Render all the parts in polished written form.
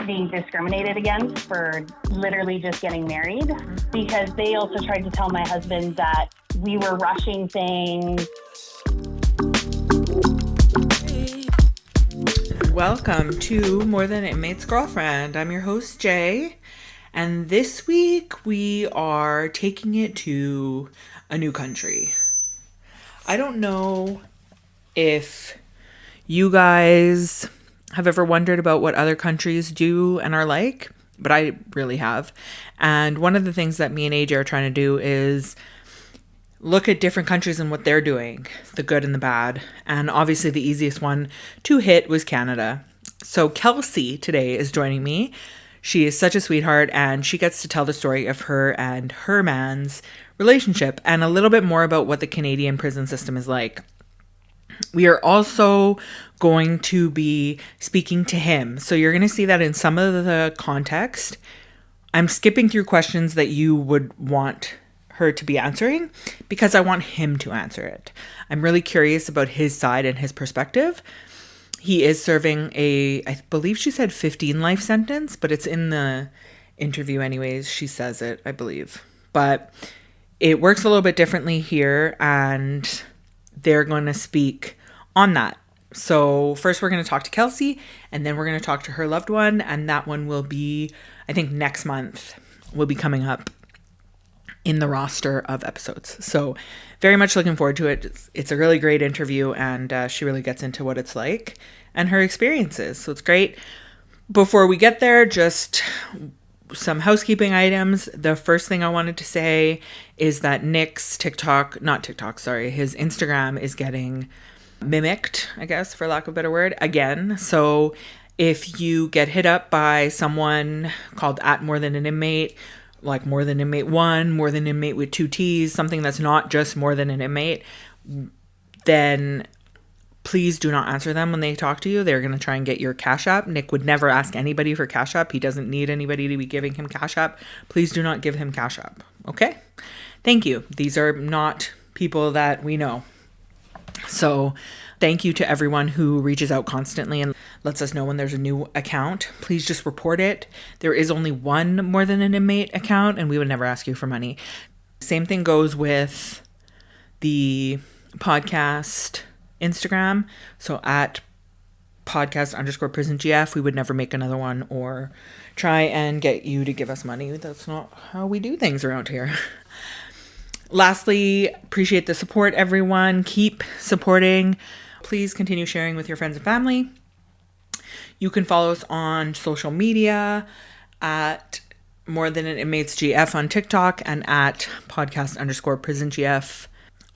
being discriminated against for literally just getting married, because they also tried to tell my husband that we were rushing things. Welcome to More Than Inmate's Girlfriend. I'm your host, Jay, and this week we are taking it to a new country. I don't know if you guys have ever wondered about what other countries do and are like, but I really have. And one of the things that me and AJ are trying to do is look at different countries and what they're doing, the good and the bad. And obviously the easiest one to hit was Canada. So Kelsey today is joining me. She is such a sweetheart, and she gets to tell the story of her and her man's relationship and a little bit more about what the Canadian prison system is like. We are also going to be speaking to him. So you're going to see that in some of the context, I'm skipping through questions that you would want her to be answering because I want him to answer it. I'm really curious about his side and his perspective. He is serving I believe she said 15 life sentence, but it's in the interview anyways. She says it, I believe. But it works a little bit differently here, and they're going to speak on that. So first we're going to talk to Kelsey, and then we're going to talk to her loved one, and that one will be, I think next month, will be coming up in the roster of episodes. So very much looking forward to it. It's a really great interview, and she really gets into what it's like and her experiences. So it's great. Before we get there, just some housekeeping items. The first thing I wanted to say is that Nick's his Instagram is getting mimicked, I guess, for lack of a better word, again. So if you get hit up by someone called @MoreThanAnInmate, like More Than Inmate 1, More Than Inmate with 2 T's, something that's not just More Than an Inmate, then please do not answer them when they talk to you. They're going to try and get your Cash App. Nick would never ask anybody for Cash App. He doesn't need anybody to be giving him Cash App. Please do not give him Cash App. Okay? Thank you. These are not people that we know. So thank you to everyone who reaches out constantly and lets us know when there's a new account. Please just report it. There is only one More Than an Inmate account, and we would never ask you for money. Same thing goes with the podcast Instagram. So @podcast_prisongf. We would never make another one or try and get you to give us money. That's not how we do things around here. Lastly, appreciate the support, everyone. Keep supporting. Please continue sharing with your friends and family. You can follow us on social media at More Than an Inmate's GF on TikTok and at podcast_prisongf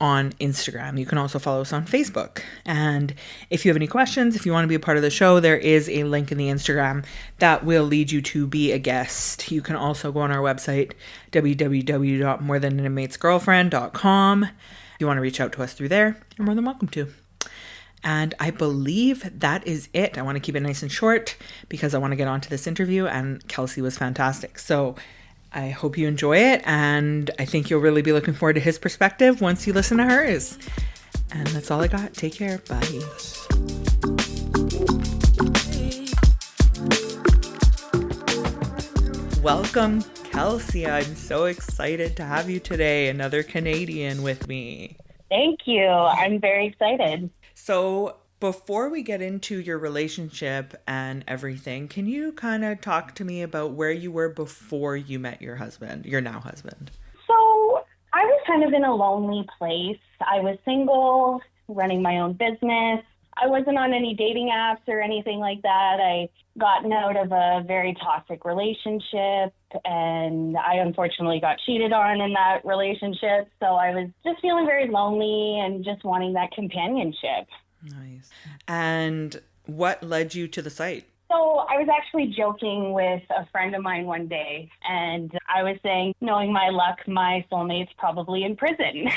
on Instagram. You can also follow us on Facebook. And if you have any questions, if you want to be a part of the show, there is a link in the Instagram that will lead you to be a guest. You can also go on our website, www.morethanAnInmatesGirlfriend.com. If you want to reach out to us through there, you're more than welcome to. And I believe that is it. I want to keep it nice and short because I want to get on to this interview, and Kelsey was fantastic. So I hope you enjoy it, and I think you'll really be looking forward to his perspective once you listen to hers. And that's all I got. Take care. Bye. Welcome, Kelsey. I'm so excited to have you today. Another Canadian with me. Thank you. I'm very excited. So before we get into your relationship and everything, can you kind of talk to me about where you were before you met your husband, your now husband? So I was kind of in a lonely place. I was single, running my own business. I wasn't on any dating apps or anything like that. I gotten out of a very toxic relationship, and I unfortunately got cheated on in that relationship. So I was just feeling very lonely and just wanting that companionship. Nice. And what led you to the site? So I was actually joking with a friend of mine one day, and I was saying, knowing my luck, my soulmate's probably in prison.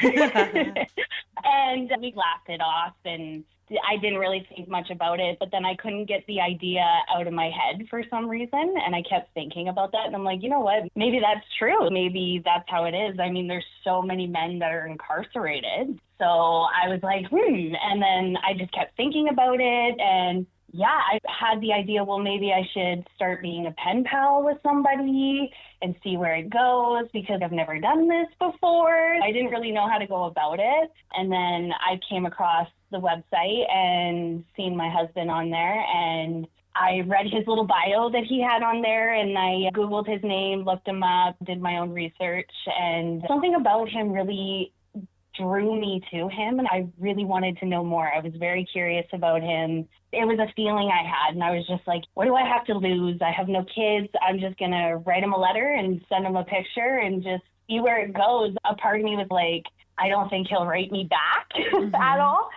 And we laughed it off, and I didn't really think much about it, but then I couldn't get the idea out of my head for some reason, and I kept thinking about that, and I'm like, you know what, maybe that's true. Maybe that's how it is. I mean, there's so many men that are incarcerated. So I was like, and then I just kept thinking about it, and yeah, I had the idea, well, maybe I should start being a pen pal with somebody and see where it goes because I've never done this before. I didn't really know how to go about it. And then I came across the website and seen my husband on there, and I read his little bio that he had on there, and I Googled his name, looked him up, did my own research, and something about him really drew me to him, and I really wanted to know more. I was very curious about him. It was a feeling I had, and I was just like, what do I have to lose? I have no kids. I'm just going to write him a letter and send him a picture and just see where it goes. A part of me was like, I don't think he'll write me back at all.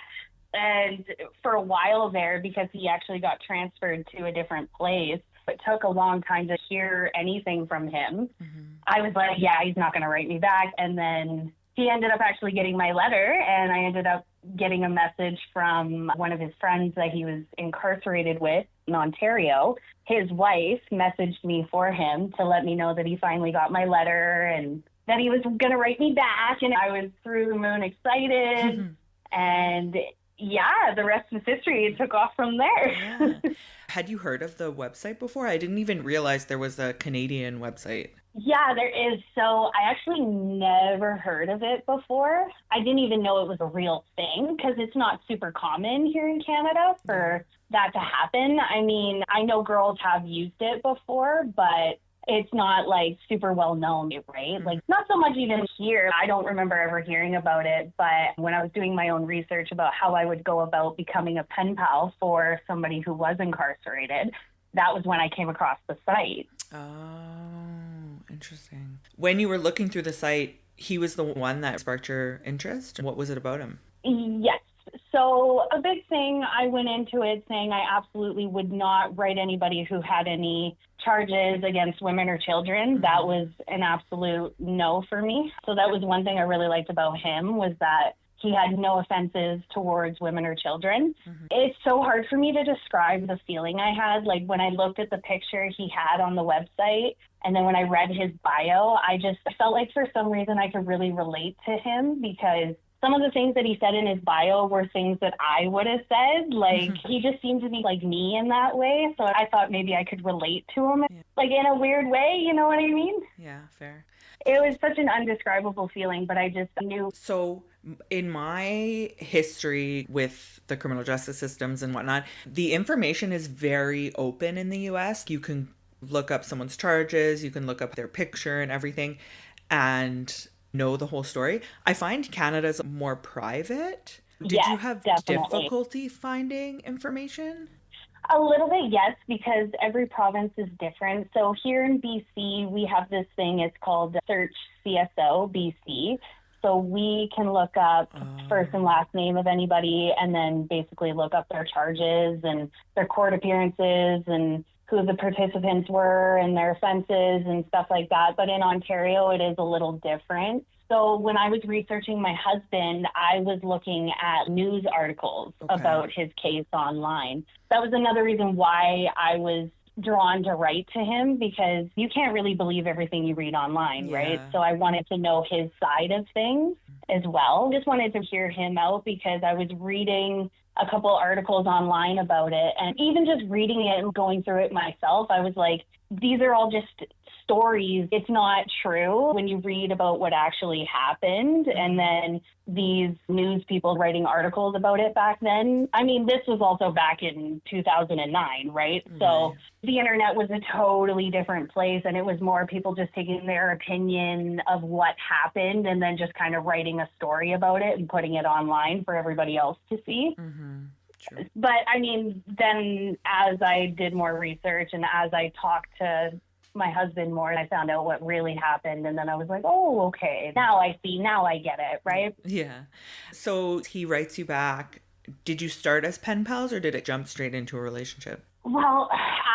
And for a while there, because he actually got transferred to a different place, it took a long time to hear anything from him. I was like, yeah, he's not going to write me back. And then he ended up actually getting my letter, and I ended up getting a message from one of his friends that he was incarcerated with in Ontario. His wife messaged me for him to let me know that he finally got my letter and that he was going to write me back. And I was through the moon excited. And yeah, the rest is history. It took off from there. Yeah. Had you heard of the website before? I didn't even realize there was a Canadian website. Yeah, there is. So I actually never heard of it before. I didn't even know it was a real thing because it's not super common here in Canada for that to happen. I mean, I know girls have used it before, but it's not like super well known, right? Like not so much even here. I don't remember ever hearing about it, but when I was doing my own research about how I would go about becoming a pen pal for somebody who was incarcerated, that was when I came across the site. Oh, interesting. When you were looking through the site, he was the one that sparked your interest? What was it about him? Yes. So a big thing, I went into it saying I absolutely would not write anybody who had any charges against women or children. That was an absolute no for me. So that was one thing I really liked about him, was that he had no offenses towards women or children. It's so hard for me to describe the feeling I had. Like when I looked at the picture he had on the website, and then when I read his bio, I just felt like for some reason I could really relate to him, because some of the things that he said in his bio were things that I would have said. Like, he just seemed to be like me in that way. So I thought maybe I could relate to him, like in a weird way, you know what I mean? Yeah, fair. It was such an indescribable feeling, but I just knew. So in my history with the criminal justice systems and whatnot, the information is very open in the US. You can look up someone's charges, you can look up their picture and everything, and know the whole story. I find Canada's more private. Did you have difficulty finding information? A little bit, yes, because every province is different. So here in BC, we have this thing, it's called Search CSO BC. So we can look up first and last name of anybody and then basically look up their charges and their court appearances and who the participants were and their offenses and stuff like that. But in Ontario, it is a little different. So when I was researching my husband, I was looking at news articles about his case online. That was another reason why I was drawn to write to him, because you can't really believe everything you read online, right? So I wanted to know his side of things as well. Just wanted to hear him out, because I was reading a couple articles online about it, and even just reading it and going through it myself, I was like, these are all just stories. It's not true when you read about what actually happened. And then these news people writing articles about it back then. I mean, this was also back in 2009, right? So the internet was a totally different place, and it was more people just taking their opinion of what happened and then just kind of writing a story about it and putting it online for everybody else to see. True. But I mean, then as I did more research and as I talked to my husband more, and I found out what really happened, and then I was like, oh, okay, now I see, now I get it, right? Yeah. So he writes you back. Did you start as pen pals, or did it jump straight into a relationship? Well,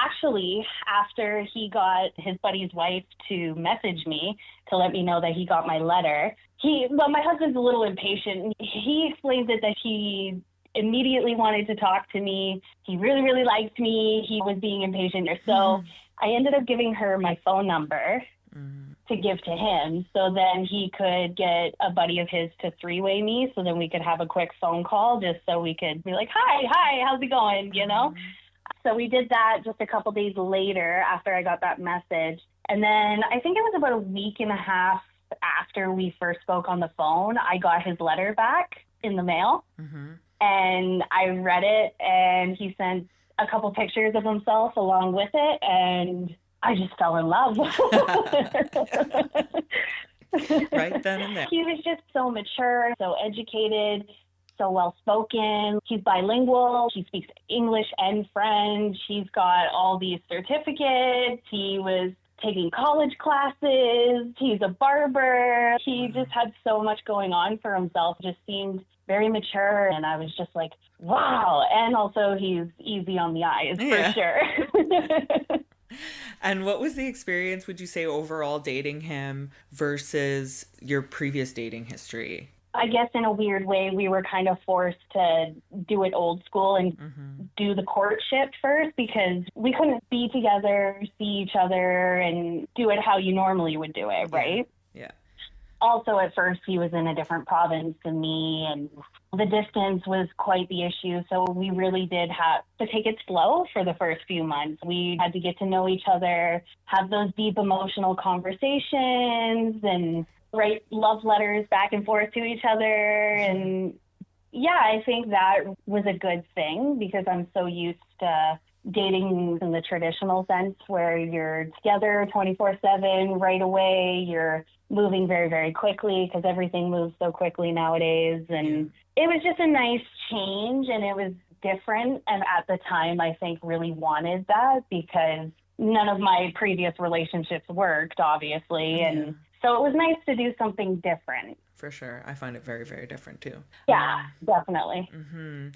actually, after he got his buddy's wife to message me to let me know that he got my letter, my husband's a little impatient. He explains it that he immediately wanted to talk to me. He really, really liked me. He was being impatient. So I ended up giving her my phone number to give to him, so then he could get a buddy of his to three-way me, so then we could have a quick phone call just so we could be like, hi, how's it going, you know? So we did that just a couple days later after I got that message. And then I think it was about a week and a half after we first spoke on the phone, I got his letter back in the mail. Mm-hmm. And I read it, and he sent a couple pictures of himself along with it, and I just fell in love. Right then and there. He was just so mature, so educated, so well-spoken. He's bilingual. He speaks English and French. He's got all these certificates. He was taking college classes. He's a barber. He just had so much going on for himself. Just seemed very mature, and I was just like, wow. And also he's easy on the eyes, for sure. And what was the experience, would you say, overall dating him versus your previous dating history? I guess in a weird way, we were kind of forced to do it old school and do the courtship first, because we couldn't be together, see each other, and do it how you normally would do it, right? Yeah. Also, at first, he was in a different province than me, and the distance was quite the issue. So we really did have to take it slow for the first few months. We had to get to know each other, have those deep emotional conversations, and write love letters back and forth to each other. And yeah, I think that was a good thing, because I'm so used to dating in the traditional sense where you're together 24/7 right away. You're moving very, very quickly because everything moves so quickly nowadays. And it was just a nice change, and it was different. And at the time, I think really wanted that, because none of my previous relationships worked, obviously. And so it was nice to do something different. For sure. I find it very, very different too. Yeah, definitely. Mm-hmm.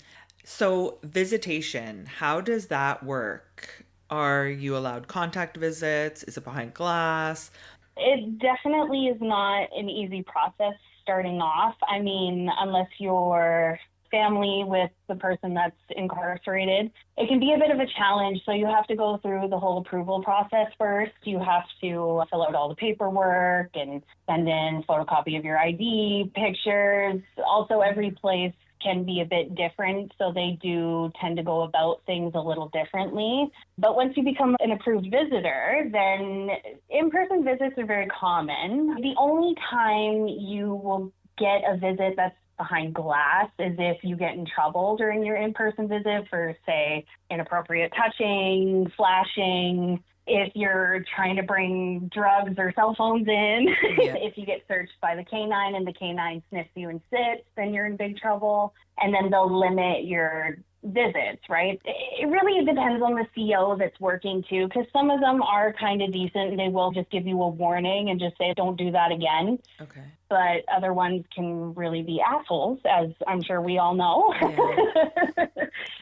So visitation, how does that work? Are you allowed contact visits? Is it behind glass? It definitely is not an easy process starting off. I mean, unless you're family with the person that's incarcerated, it can be a bit of a challenge. So you have to go through the whole approval process first. You have to fill out all the paperwork and send in photocopy of your ID, pictures. Also, every place can be a bit different, so they do tend to go about things a little differently. But once you become an approved visitor, then in-person visits are very common. The only time you will get a visit that's behind glass is if you get in trouble during your in-person visit for, say, inappropriate touching, flashing, if you're trying to bring drugs or cell phones in. If you get searched by the canine and the canine sniffs you and sits, then you're in big trouble. And then they'll limit your visits, right? It really depends on the CO that's working too, because some of them are kind of decent and they will just give you a warning and just say, don't do that again. Okay. But other ones can really be assholes, as I'm sure we all know.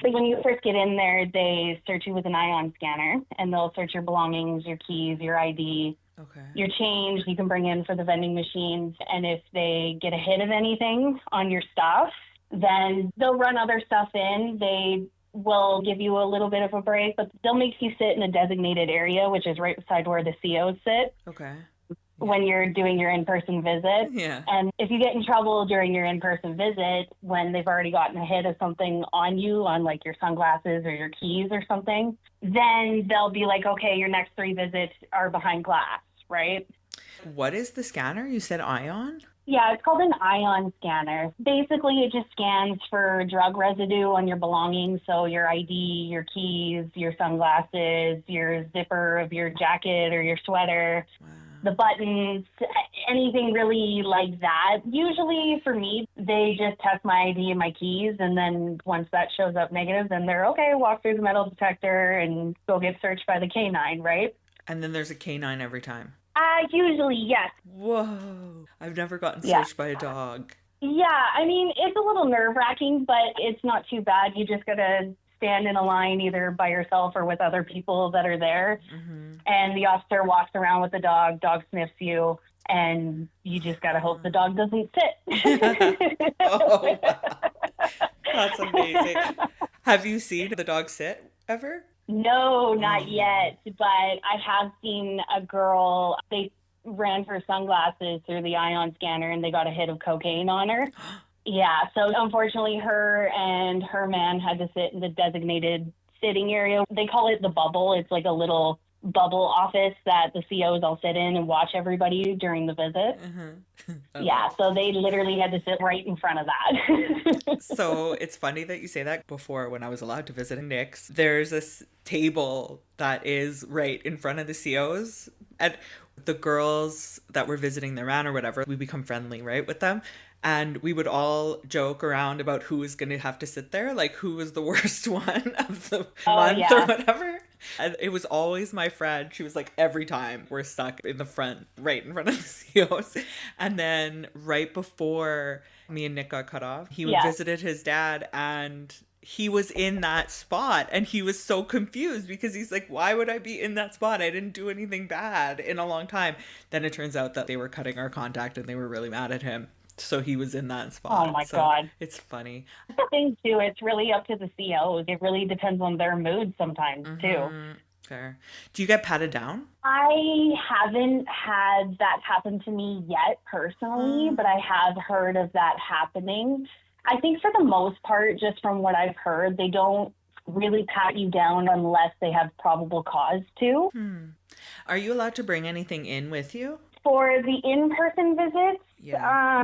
Like when you first get in there, they search you with an ion scanner, and they'll search your belongings, your keys, your ID, your change you can bring in for the vending machines. And if they get a hit of anything on your stuff, then they'll run other stuff in. They will give you a little bit of a break, but they'll make you sit in a designated area, which is right beside where the COs sit. When you're doing your in-person visit. And if you get in trouble during your in-person visit, when they've already gotten a hit of something on you, on like your sunglasses or your keys or something, then they'll be like, okay, your next 3 visits are behind glass, right? What is the scanner? You said ion? Yeah, it's called an ion scanner. Basically, it just scans for drug residue on your belongings. So your ID, your keys, your sunglasses, your zipper of your jacket or your sweater, the buttons, anything really like that. Usually for me, they just test my ID and my keys. And then once that shows up negative, then they're okay, walk through the metal detector and go get searched by the canine, right? And then there's a canine every time. Usually, yes. Whoa. I've never gotten searched by a dog. Yeah, I mean, it's a little nerve-wracking, but it's not too bad. You just got to stand in a line either by yourself or with other people that are there. And the officer walks around with the dog sniffs you, and you just got to hope the dog doesn't sit. Oh, wow. That's amazing. Have you seen the dog sit ever? No, not yet, but I have seen a girl, they ran her sunglasses through the ion scanner and they got a hit of cocaine on her. Yeah, so unfortunately her and her man had to sit in the designated sitting area. They call it the bubble. It's like a little bubble office that the COs all sit in and watch everybody during the visit. Yeah, so they literally had to sit right in front of that. So it's funny that you say that. Before, when I was allowed to visit Nick's, there's this table that is right in front of the COs. And the girls that were visiting their man or whatever, we become friendly, right, with them. And we would all joke around about who was going to have to sit there, like who was the worst one of the month or whatever. And it was always my friend. She was like, every time we're stuck in the front, right in front of the COs. And then right before me and Nick got cut off, he visited his dad and he was in that spot and he was so confused because he's like, why would I be in that spot? I didn't do anything bad in a long time. Then it turns out that they were cutting our contact and they were really mad at him. So he was in that spot. Oh my God. It's funny. The thing too, it's really up to the COs. It really depends on their mood sometimes too. Fair. Do you get patted down? I haven't had that happen to me yet personally, but I have heard of that happening. I think for the most part, just from what I've heard, they don't really pat you down unless they have probable cause to. Are you allowed to bring anything in with you? For the in-person visits,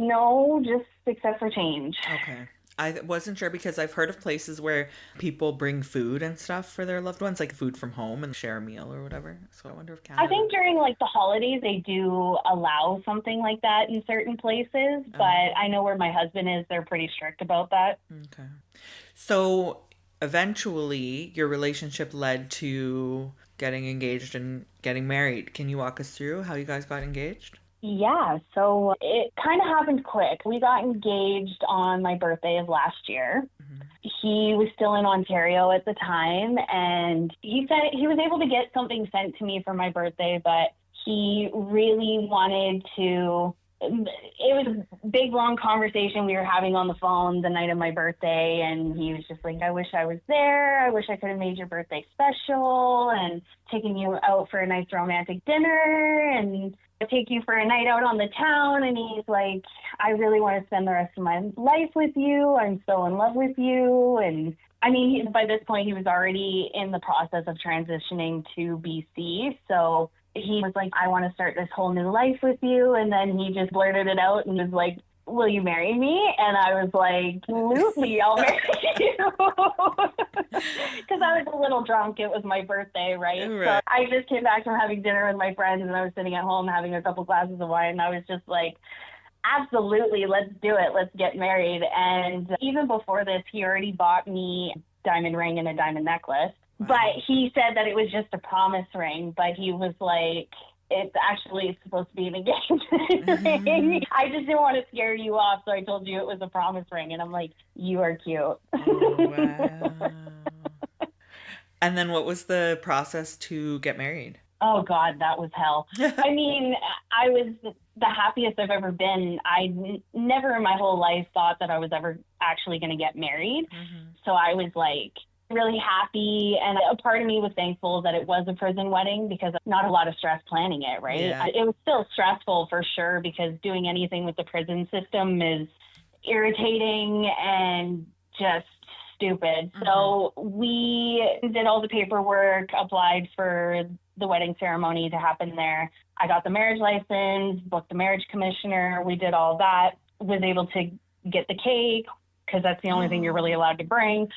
no, just except for change. Okay. I wasn't sure because I've heard of places where people bring food and stuff for their loved ones, like food from home and share a meal or whatever. So I wonder if Canada... I think during like the holidays, they do allow something like that in certain places, but I know where my husband is, they're pretty strict about that. Okay. So eventually your relationship led to getting engaged and getting married. Can you walk us through how you guys got engaged? Yeah, so it kind of happened quick. We got engaged on my birthday of last year. He was still in Ontario at the time, and he said he was able to get something sent to me for my birthday, but he really wanted to... It was a big, long conversation we were having on the phone the night of my birthday, and he was just like, I wish I was there. I wish I could have made your birthday special and taken you out for a nice romantic dinner and take you for a night out on the town. And he's like, I really want to spend the rest of my life with you. I'm so in love with you. And I mean, by this point, he was already in the process of transitioning to BC. So he was like, I want to start this whole new life with you. And then he just blurted it out and was like, will you marry me? And I was like, absolutely, I'll marry you. Because I was a little drunk. It was my birthday, right? So I just came back from having dinner with my friends, and I was sitting at home having a couple glasses of wine. And I was just like, absolutely, let's do it. Let's get married. And even before this, he already bought me a diamond ring and a diamond necklace. Wow. But he said that it was just a promise ring. But he was like, it's actually supposed to be an engagement ring. I just didn't want to scare you off, so I told you it was a promise ring. And I'm like, you are cute. Oh, wow. And then what was the process to get married? Oh, God, that was hell. I mean, I was the happiest I've ever been. I never in my whole life thought that I was ever actually going to get married. So I was like really happy, and a part of me was thankful that it was a prison wedding because not a lot of stress planning it, right? Yeah. It was still stressful for sure because doing anything with the prison system is irritating and just stupid. So we did all the paperwork, applied for the wedding ceremony to happen there. I got the marriage license, booked the marriage commissioner. We did all that, was able to get the cake because that's the only thing you're really allowed to bring.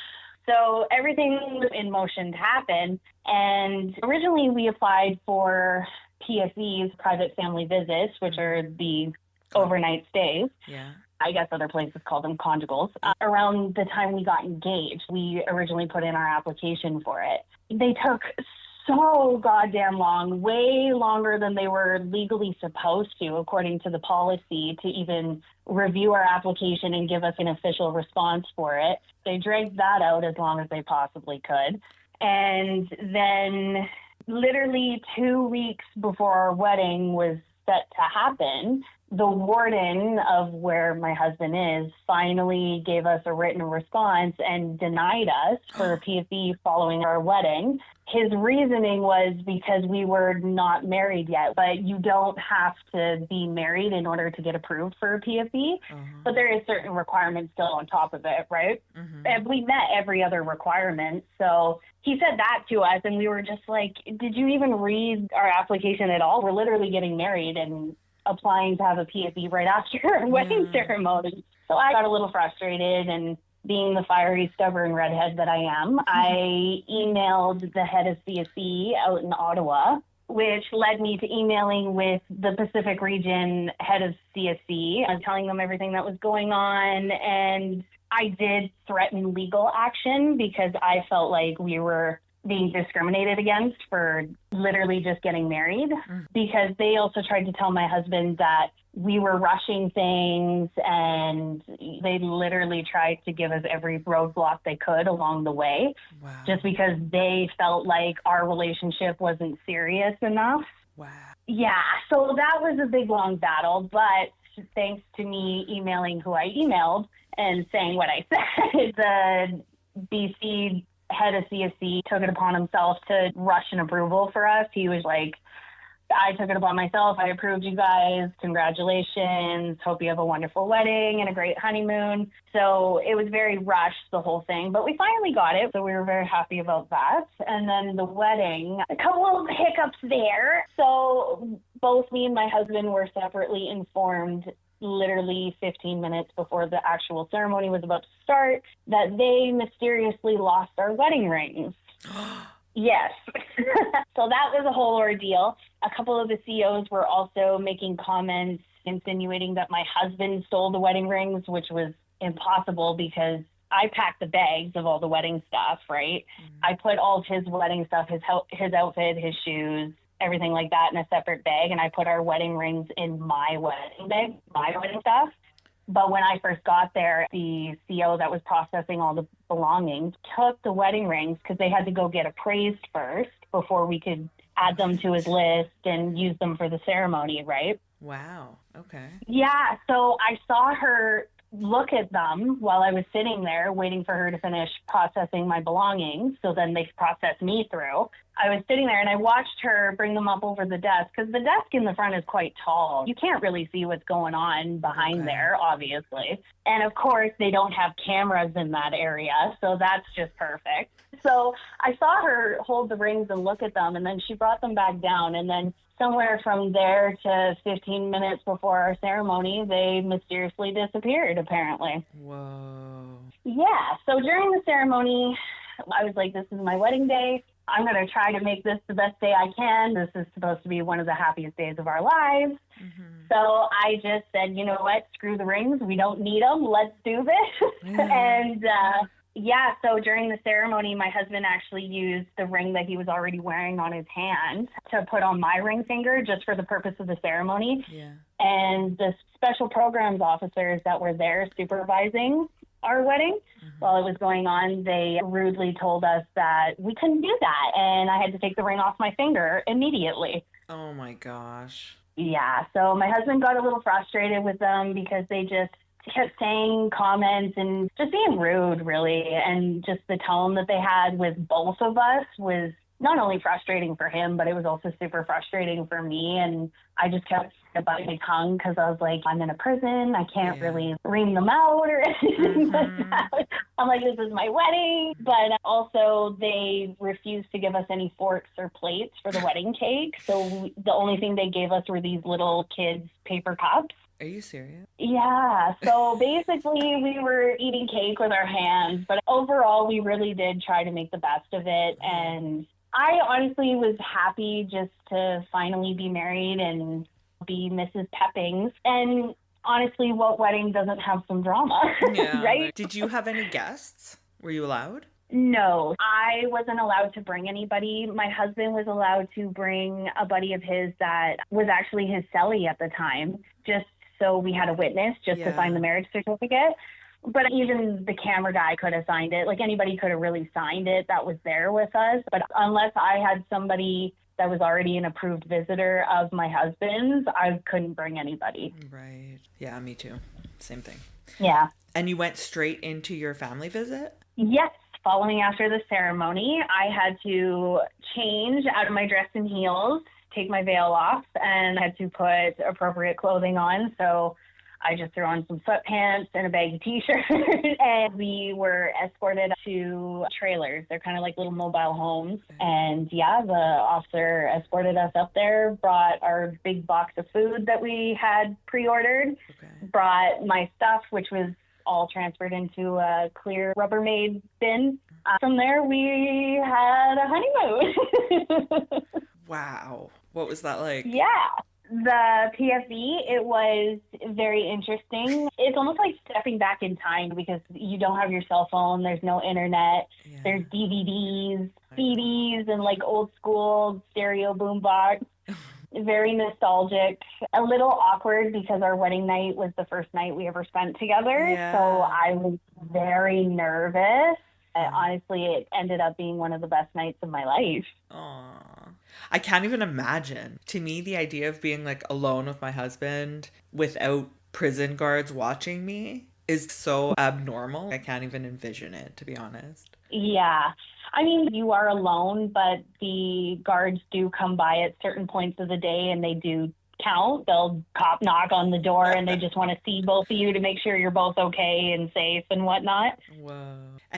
So everything was in motion to happen. And originally we applied for PFVs, private family visits, which are the overnight stays. Yeah. I guess other places call them conjugals. Around the time we got engaged, we originally put in our application for it. They took so goddamn long, way longer than they were legally supposed to, according to the policy, to even review our application and give us an official response for it. They dragged that out as long as they possibly could. And then literally 2 weeks before our wedding was set to happen, the warden of where my husband is finally gave us a written response and denied us for a PFV following our wedding. his reasoning was because we were not married yet, but you don't have to be married in order to get approved for a PFE. But there is certain requirements still on top of it, right? And we met every other requirement. So he said that to us, and we were just like, did you even read our application at all? We're literally getting married and applying to have a PFE right after our wedding ceremony. So I got a little frustrated, and being the fiery, stubborn redhead that I am, I emailed the head of CSE out in Ottawa, which led me to emailing with the Pacific Region head of CSE and telling them everything that was going on. And I did threaten legal action because I felt like we were being discriminated against for literally just getting married, because they also tried to tell my husband that we were rushing things, and they literally tried to give us every roadblock they could along the way. Just because they felt like our relationship wasn't serious enough. Yeah, so that was a big, long battle, but thanks to me emailing who I emailed and saying what I said, the BC head of CSC took it upon himself to rush an approval for us. He was like, I took it upon myself. I approved you guys. Congratulations. Hope you have a wonderful wedding and a great honeymoon. So it was very rushed, the whole thing. But we finally got it, so we were very happy about that. And then the wedding, a couple of hiccups there. So both me and my husband were separately informed literally 15 minutes before the actual ceremony was about to start that they mysteriously lost our wedding rings. Yes. So that was a whole ordeal. A couple of the COs were also making comments insinuating that my husband stole the wedding rings, which was impossible because I packed the bags of all the wedding stuff, right? I put all of his wedding stuff, his outfit, his shoes, everything like that in a separate bag, and I put our wedding rings in my wedding bag, my wedding stuff. But when I first got there, the CO that was processing all the belongings took the wedding rings because they had to go get appraised first before we could add them to his list and use them for the ceremony, right? Wow. Okay. Yeah, so I saw her look at them while I was sitting there waiting for her to finish processing my belongings so then they could process me through. I was sitting there and I watched her bring them up over the desk because the desk in the front is quite tall. You can't really see what's going on behind there, obviously. And of course, they don't have cameras in that area, so that's just perfect. So I saw her hold the rings and look at them, and then she brought them back down, and then somewhere from there to 15 minutes before our ceremony, they mysteriously disappeared, apparently. Whoa. Yeah, so during the ceremony, I was like, this is my wedding day. I'm going to try to make this the best day I can. This is supposed to be one of the happiest days of our lives. So I just said, you know what, screw the rings. We don't need them. Let's do this. And yeah, so during the ceremony, my husband actually used the ring that he was already wearing on his hand to put on my ring finger just for the purpose of the ceremony. And the special programs officers that were there supervising our wedding while it was going on, they rudely told us that we couldn't do that, and I had to take the ring off my finger immediately. Oh my gosh. Yeah, so my husband got a little frustrated with them because they just kept saying comments and just being rude, really, and just the tone that they had with both of us was not only frustrating for him, but it was also super frustrating for me. And I just kept biting my tongue because I was like, I'm in a prison. I can't really ream them out or anything like that. I'm like, this is my wedding. But also they refused to give us any forks or plates for the wedding cake. So the only thing they gave us were these little kids' paper cups. Are you serious? Yeah. So basically we were eating cake with our hands, but overall we really did try to make the best of it. And I honestly was happy just to finally be married and be Mrs. Peppings. And honestly, what wedding doesn't have some drama, right? Did you have any guests? Were you allowed? No, I wasn't allowed to bring anybody. My husband was allowed to bring a buddy of his that was actually his cellie at the time, just so we had a witness just to sign the marriage certificate. But even the camera guy could have signed it. Like anybody could have really signed it that was there with us. But unless I had somebody that was already an approved visitor of my husband's, I couldn't bring anybody. Right. Yeah, me too. Same thing. Yeah. And you went straight into your family visit? Yes. Following after the ceremony, I had to change out of my dress and heels, take my veil off, and I had to put appropriate clothing on. So I just threw on some sweatpants and a baggy t-shirt, and we were escorted to trailers. They're kind of like little mobile homes. And yeah, the officer escorted us up there, brought our big box of food that we had pre-ordered, brought my stuff, which was all transferred into a clear Rubbermaid bin. From there, we had a honeymoon. Wow. What was that like? Yeah. The PFV, it was very interesting. It's almost like stepping back in time because you don't have your cell phone. There's no internet. Yeah. There's DVDs, CDs, and like old school stereo boombox. Very nostalgic. A little awkward because our wedding night was the first night we ever spent together. Yeah. So I was very nervous. Honestly, it ended up being one of the best nights of my life. Aww. I can't even imagine. To me, the idea of being like alone with my husband without prison guards watching me is so abnormal. I can't even envision it, to be honest. Yeah. I mean, you are alone, but the guards do come by at certain points of the day and they do count. They'll cop knock on the door and they just want to see both of you to make sure you're both okay and safe and whatnot. Whoa.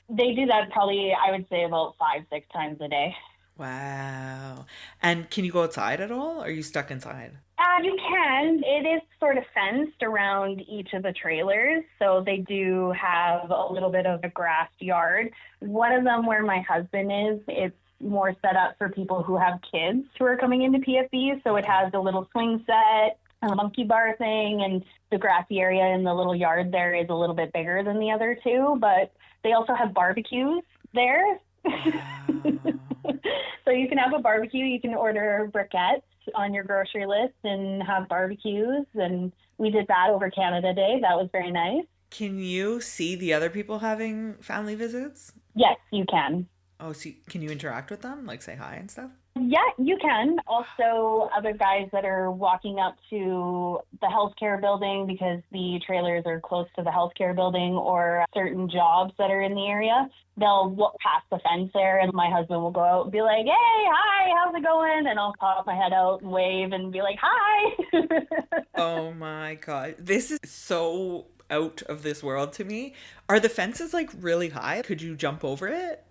They do that probably, I would say, about 5-6 times a day. Wow. And can you go outside at all? Or are you stuck inside? You can. It is sort of fenced around each of the trailers. So they do have a little bit of a grassed yard. One of them where my husband is, it's more set up for people who have kids who are coming into PFB. So it has a little swing set, a monkey bar thing, and the grassy area in the little yard there is a little bit bigger than the other two. But they also have barbecues there. Wow. So you can have a barbecue, you can order briquettes on your grocery list and have barbecues. And we did that over Canada Day. That was very nice. Can you see the other people having family visits? Yes, you can. Oh, so can you interact with them? Like say hi and stuff? Yeah, you can. Also, other guys that are walking up to the healthcare building because the trailers are close to the healthcare building or certain jobs that are in the area, they'll walk past the fence there and my husband will go out and be like, hey, hi, how's it going? And I'll pop my head out and wave and be like, hi. Oh my God. This is so out of this world to me. Are the fences like really high? Could you jump over it?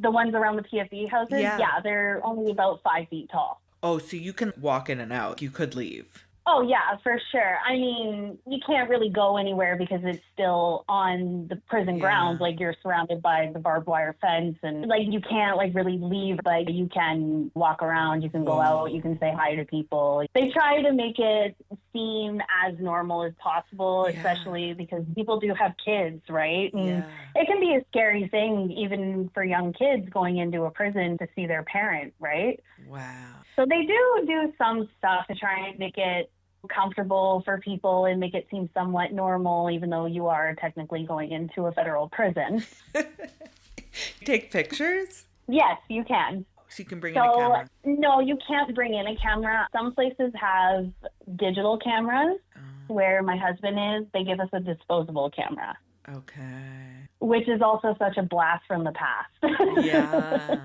The ones around the PFE houses? Yeah, they're only about 5 feet tall. Oh, so you can walk in and out. You could leave. Oh, yeah, for sure. I mean, you can't really go anywhere because it's still on the prison grounds. Like, you're surrounded by the barbed wire fence. And, like, you can't, like, really leave. Like, you can walk around. You can go out. You can say hi to people. They try to make it seem as normal as possible, especially because people do have kids, right? And it can be a scary thing, even for young kids going into a prison to see their parent, right? Wow. So they do some stuff to try and make it comfortable for people and make it seem somewhat normal, even though you are technically going into a federal prison. Take pictures? Yes, you can. So you can bring in a camera? No, you can't bring in a camera. Some places have digital cameras. Where my husband is, they give us a disposable camera. Okay. Which is also such a blast from the past. Yeah.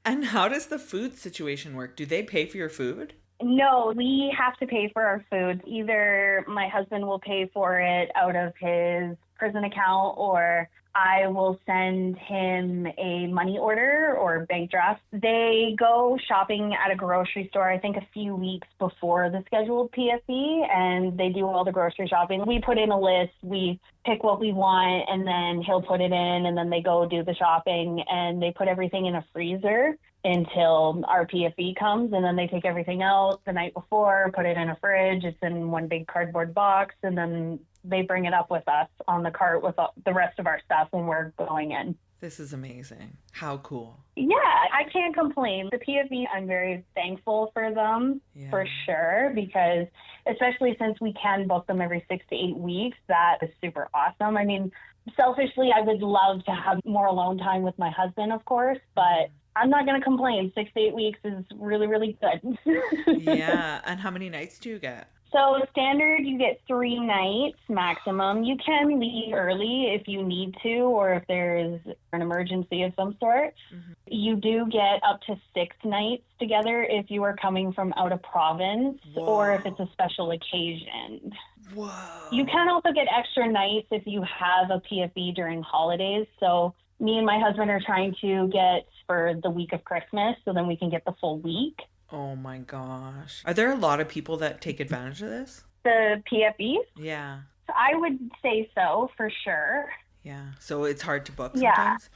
And how does the food situation work? Do they pay for your food? No, we have to pay for our food. Either my husband will pay for it out of his prison account or I will send him a money order or bank draft. They go shopping at a grocery store, I think a few weeks before the scheduled PSE, and they do all the grocery shopping. We put in a list, we pick what we want, and then he'll put it in, and then they go do the shopping, and they put everything in a freezer until our PFE comes, and then they take everything out the night before, put it in a fridge. It's in one big cardboard box, and then they bring it up with us on the cart with the rest of our stuff when we're going in. This is amazing. How cool. Yeah, I can't complain. The PFE, I'm very thankful for them, for sure, because especially since we can book them every 6 to 8 weeks, that is super awesome. I mean, selfishly, I would love to have more alone time with my husband, of course, but I'm not going to complain. 6 to 8 weeks is really, really good. Yeah. And how many nights do you get? So standard, you get 3 nights maximum. You can leave early if you need to, or if there's an emergency of some sort. Mm-hmm. You do get up to 6 nights together if you are coming from out of province. Whoa. Or if it's a special occasion. Whoa. You can also get extra nights if you have a PFE during holidays. So me and my husband are trying to get for the week of Christmas, so then we can get the full week. Oh my gosh. Are there a lot of people that take advantage of this? The PFEs? Yeah. I would say so, for sure. Yeah. So it's hard to book sometimes?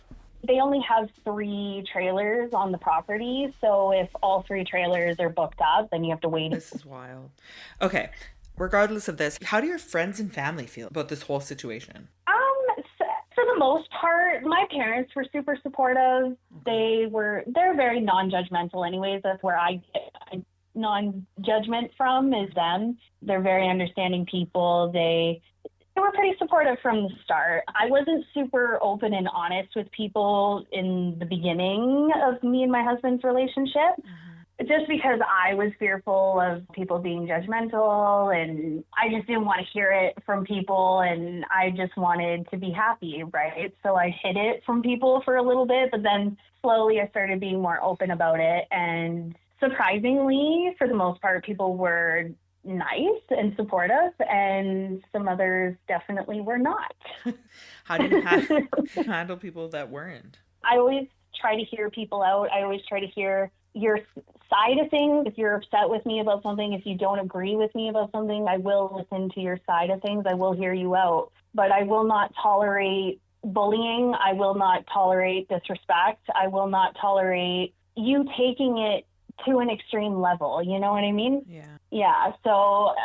They only have 3 trailers on the property. So if all 3 trailers are booked up, then you have to wait. This is wild. Okay. Regardless of this, how do your friends and family feel about this whole situation? For the most part, my parents were super supportive. Okay. They're very non-judgmental anyways. That's where I get non-judgment from, is them. They're very understanding people. They were pretty supportive from the start. I wasn't super open and honest with people in the beginning of me and my husband's relationship. Mm-hmm. Just because I was fearful of people being judgmental, and I just didn't want to hear it from people, and I just wanted to be happy, right? So I hid it from people for a little bit, but then slowly I started being more open about it. And surprisingly, for the most part, people were nice and supportive, and some others definitely were not. How do you handle people that weren't? I always try to hear people out. I always try to hear your side of things. If you're upset with me about something, if you don't agree with me about something, I will listen to your side of things. I will hear you out. But I will not tolerate bullying. I will not tolerate disrespect. I will not tolerate you taking it to an extreme level. You know what I mean? Yeah. So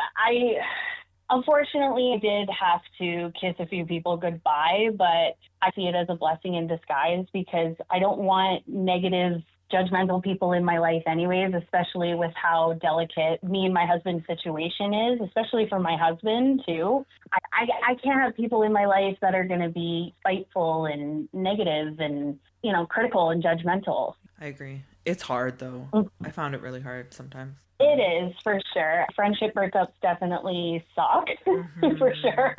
unfortunately, I did have to kiss a few people goodbye, but I see it as a blessing in disguise, because I don't want negative, judgmental people in my life anyways, especially with how delicate me and my husband's situation is, especially for my husband too. I can't have people in my life that are going to be spiteful and negative and, critical and judgmental. I agree. It's hard though. I found it really hard sometimes. It is, for sure. Friendship breakups definitely suck, for sure.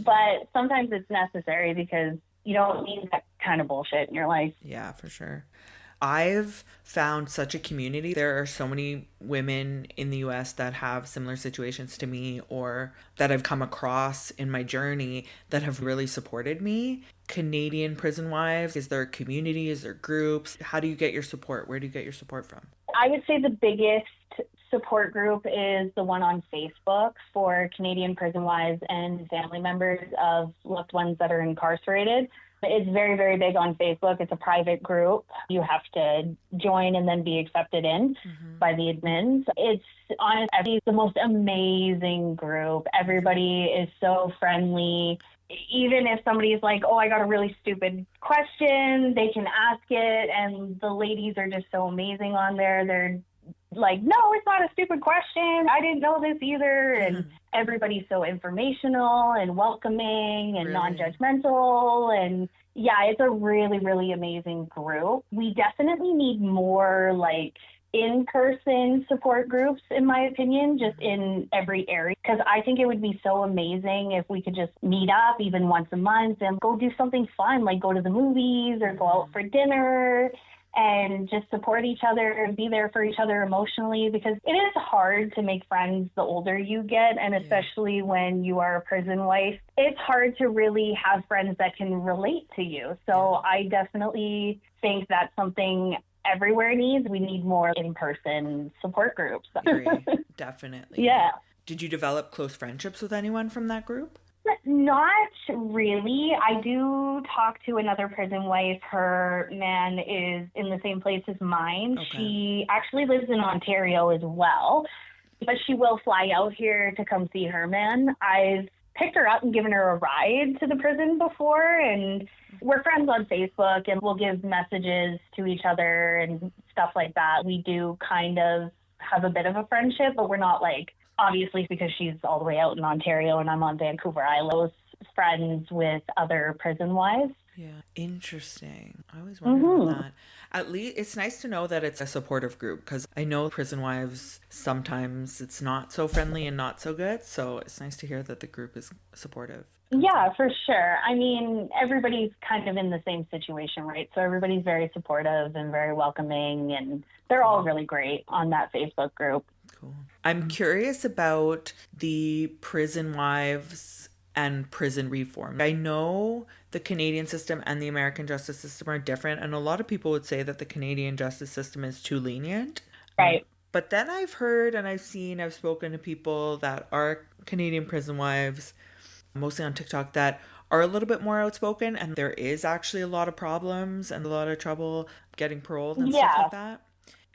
But sometimes it's necessary, because you don't need that kind of bullshit in your life. Yeah, for sure. I've found such a community. There are so many women in the US that have similar situations to me, or that I've come across in my journey, that have really supported me. Canadian prison wives, is there a community? Is there groups? How do you get your support? Where do you get your support from? I would say the biggest support group is the one on Facebook for Canadian prison wives and family members of loved ones that are incarcerated. It's very, very big on Facebook. It's a private group. You have to join and then be accepted in by the admins. It's honestly the most amazing group. Everybody is so friendly. Even if somebody's like, oh, I got a really stupid question, they can ask it. And the ladies are just so amazing on there. They're like, no, it's not a stupid question. I didn't know this either. And everybody's so informational and welcoming and non-judgmental. And yeah, it's a really, really amazing group. We definitely need more in-person support groups, in my opinion, just in every area. Because I think it would be so amazing if we could just meet up even once a month and go do something fun, like go to the movies or go out for dinner, and just support each other and be there for each other emotionally, because it is hard to make friends the older you get, and especially when you are a prison wife, it's hard to really have friends that can relate to you. So I definitely think that's something everywhere needs. We need more in-person support groups. I agree. Definitely. Yeah. Did you develop close friendships with anyone from that group? Not really. I do talk to another prison wife. Her man is in the same place as mine. Okay. She actually lives in Ontario as well, but she will fly out here to come see her man. I've picked her up and given her a ride to the prison before, and we're friends on Facebook, and we'll give messages to each other and stuff like that. We do kind of have a bit of a friendship, but we're not obviously, because she's all the way out in Ontario and I'm on Vancouver Island, friends with other prison wives. Yeah. Interesting. I always wondered about that. At least it's nice to know that it's a supportive group, because I know prison wives, sometimes it's not so friendly and not so good. So it's nice to hear that the group is supportive. Yeah, for sure. I mean, everybody's kind of in the same situation, right? So everybody's very supportive and very welcoming, and they're all really great on that Facebook group. Cool. I'm curious about the prison wives and prison reform. I know the Canadian system and the American justice system are different, and a lot of people would say that the Canadian justice system is too lenient. Right. But then I've heard and I've spoken to people that are Canadian prison wives, mostly on TikTok, that are a little bit more outspoken, and there is actually a lot of problems and a lot of trouble getting paroled and stuff like that.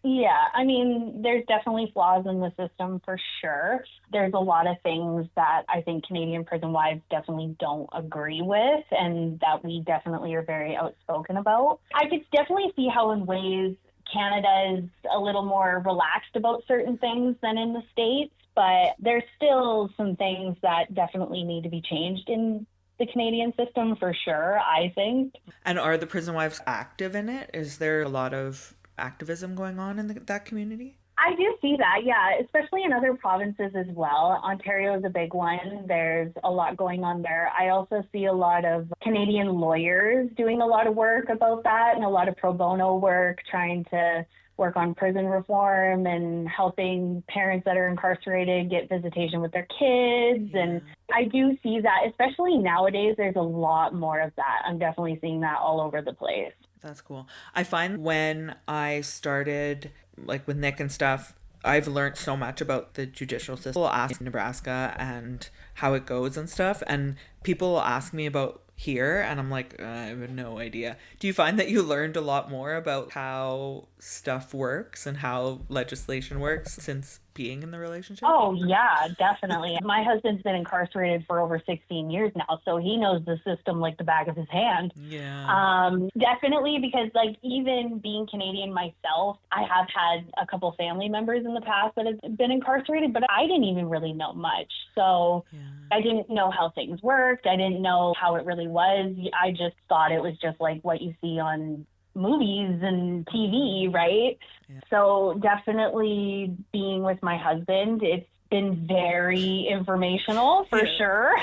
Yeah, I mean, there's definitely flaws in the system for sure. There's a lot of things that I think Canadian prison wives definitely don't agree with, and that we definitely are very outspoken about. I could definitely see how in ways Canada is a little more relaxed about certain things than in the States, but there's still some things that definitely need to be changed in the Canadian system for sure, I think. And are the prison wives active in it? Is there a lot of activism going on in that community? I do see that, yeah, especially in other provinces as well. Ontario is a big one. There's a lot going on there. I also see a lot of Canadian lawyers doing a lot of work about that, and a lot of pro bono work trying to work on prison reform and helping parents that are incarcerated get visitation with their kids. Yeah. And I do see that, especially nowadays, there's a lot more of that. I'm definitely seeing that all over the place. That's cool. I find when I started, like with Nick and stuff, I've learned so much about the judicial system. People ask Nebraska and how it goes and stuff, and people will ask me about here, and I'm like, I have no idea. Do you find that you learned a lot more about how stuff works and how legislation works since being in the relationship? Oh, yeah, definitely. My husband's been incarcerated for over 16 years now, so he knows the system like the back of his hand. Yeah. Definitely, because like even being Canadian myself, I have had a couple family members in the past that have been incarcerated, but I didn't even really know much. So yeah. I didn't know how things worked. I didn't know how it really was. I just thought it was just like what you see on movies and TV, right? Yeah. So definitely being with my husband, it's been very informational for sure.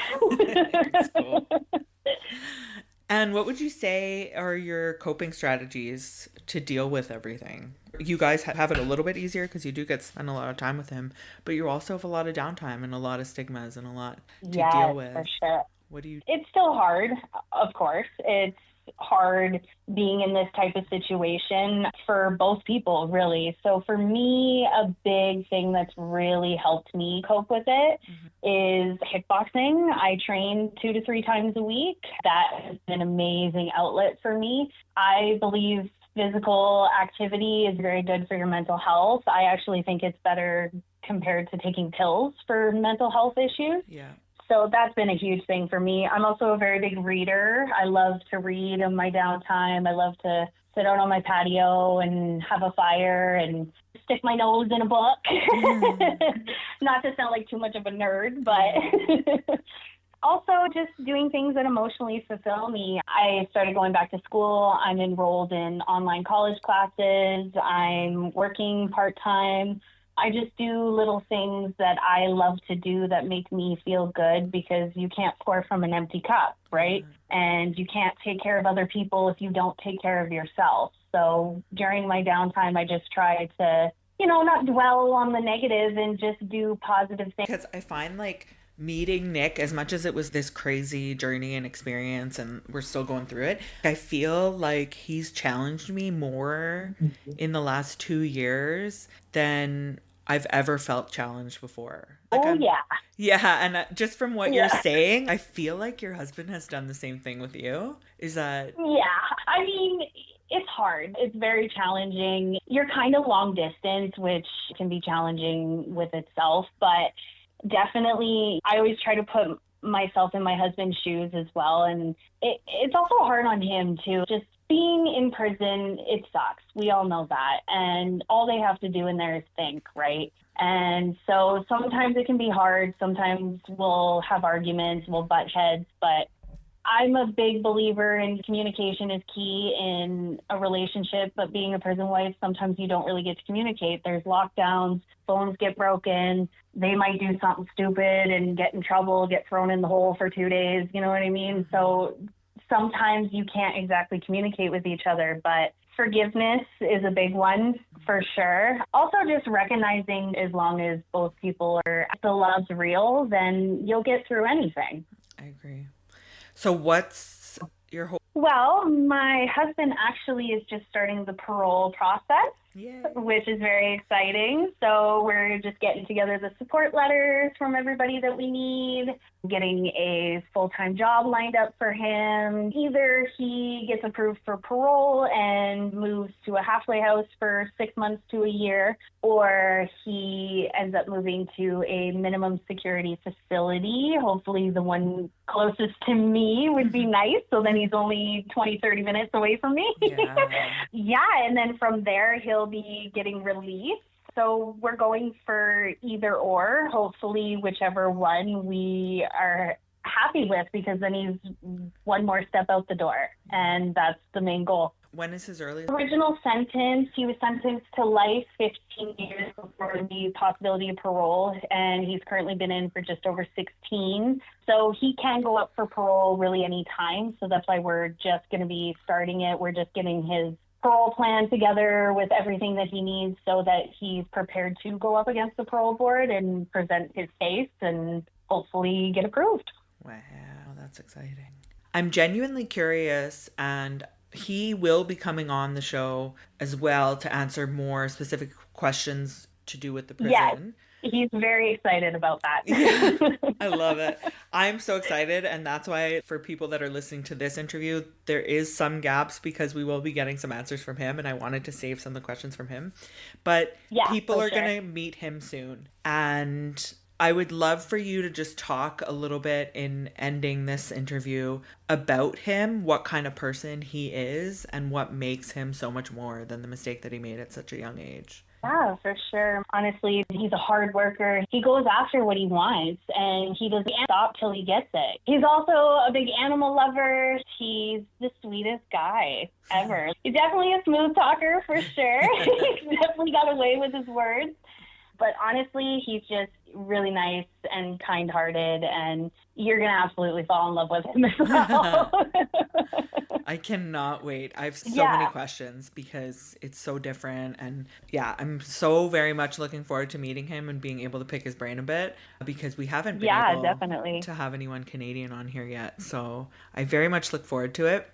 That's cool. And what would you say are your coping strategies to deal with everything? You guys have it a little bit easier because you do get spend a lot of time with him, but you also have a lot of downtime and a lot of stigmas and a lot to deal with. For sure. What do you? It's still hard, of course. It's hard being in this type of situation for both people, really. So for me, a big thing that's really helped me cope with it is kickboxing. I train 2 to 3 times a week. That has been an amazing outlet for me. I believe physical activity is very good for your mental health. I actually think it's better compared to taking pills for mental health issues. Yeah. So that's been a huge thing for me. I'm also a very big reader. I love to read in my downtime. I love to sit out on my patio and have a fire and stick my nose in a book. Not to sound like too much of a nerd, but also just doing things that emotionally fulfill me. I started going back to school. I'm enrolled in online college classes. I'm working part-time. I just do little things that I love to do that make me feel good, because you can't pour from an empty cup, right? And you can't take care of other people if you don't take care of yourself. So during my downtime, I just try to, not dwell on the negative and just do positive things. Because I find like meeting Nick, as much as it was this crazy journey and experience and we're still going through it, I feel like he's challenged me more in the last 2 years than I've ever felt challenged before. Like Yeah, and just from what you're saying, I feel like your husband has done the same thing with you. Is that? Yeah, I mean, it's hard. It's very challenging. You're kind of long distance, which can be challenging with itself, but definitely I always try to put myself in my husband's shoes as well. And it's also hard on him too. Just being in prison, it sucks. We all know that. And all they have to do in there is think, right? And so sometimes it can be hard. Sometimes we'll have arguments, we'll butt heads, but I'm a big believer in communication is key in a relationship, but being a prison wife, sometimes you don't really get to communicate. There's lockdowns, phones get broken, they might do something stupid and get in trouble, get thrown in the hole for 2 days, you know what I mean? So sometimes you can't exactly communicate with each other, but forgiveness is a big one for sure. Also, just recognizing as long as both people are, the love's real, then you'll get through anything. I agree. So what's your whole... Well, my husband actually is just starting the parole process. Yay. Which is very exciting. So we're just getting together the support letters from everybody that we need, getting a full-time job lined up for him. Either he gets approved for parole and moves to a halfway house for 6 months to a year, or he ends up moving to a minimum security facility. Hopefully the one closest to me would be nice, so then he's only 20-30 minutes away from me. Yeah, and then from there he'll be getting released. So we're going for either or, hopefully whichever one we are happy with, because then he's one more step out the door, and that's the main goal. When is his earliest? Original sentence, he was sentenced to life 15 years before the possibility of parole, and he's currently been in for just over 16. So he can go up for parole really any time. So that's why we're just going to be starting it. We're just getting his parole plan together with everything that he needs so that he's prepared to go up against the parole board and present his case and hopefully get approved. Wow, that's exciting. I'm genuinely curious, and he will be coming on the show as well to answer more specific questions to do with the prison. Yes, he's very excited about that. Yeah, I love it. I'm so excited, and that's why for people that are listening to this interview, there is some gaps because we will be getting some answers from him, and I wanted to save some of the questions from him. But people are going to meet him soon, and I would love for you to just talk a little bit in ending this interview about him, what kind of person he is, and what makes him so much more than the mistake that he made at such a young age. Yeah, for sure. Honestly, he's a hard worker. He goes after what he wants, and he doesn't stop till he gets it. He's also a big animal lover. He's the sweetest guy ever. He's definitely a smooth talker, for sure. He's definitely got away with his words. But honestly, he's just really nice and kind-hearted, and you're going to absolutely fall in love with him as well. I cannot wait. I have so many questions because it's so different. And yeah, I'm so very much looking forward to meeting him and being able to pick his brain a bit, because we haven't been able definitely to have anyone Canadian on here yet. So I very much look forward to it.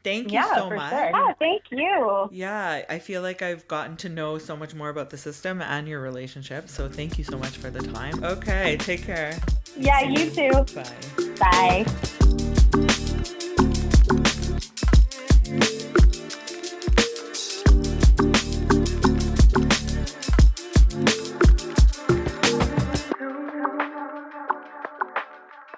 Thank you so much. Sure. Yeah, thank you. Yeah, I feel like I've gotten to know so much more about the system and your relationship. So thank you so much for the time. Okay, take care. Yeah, you too. Bye. Bye.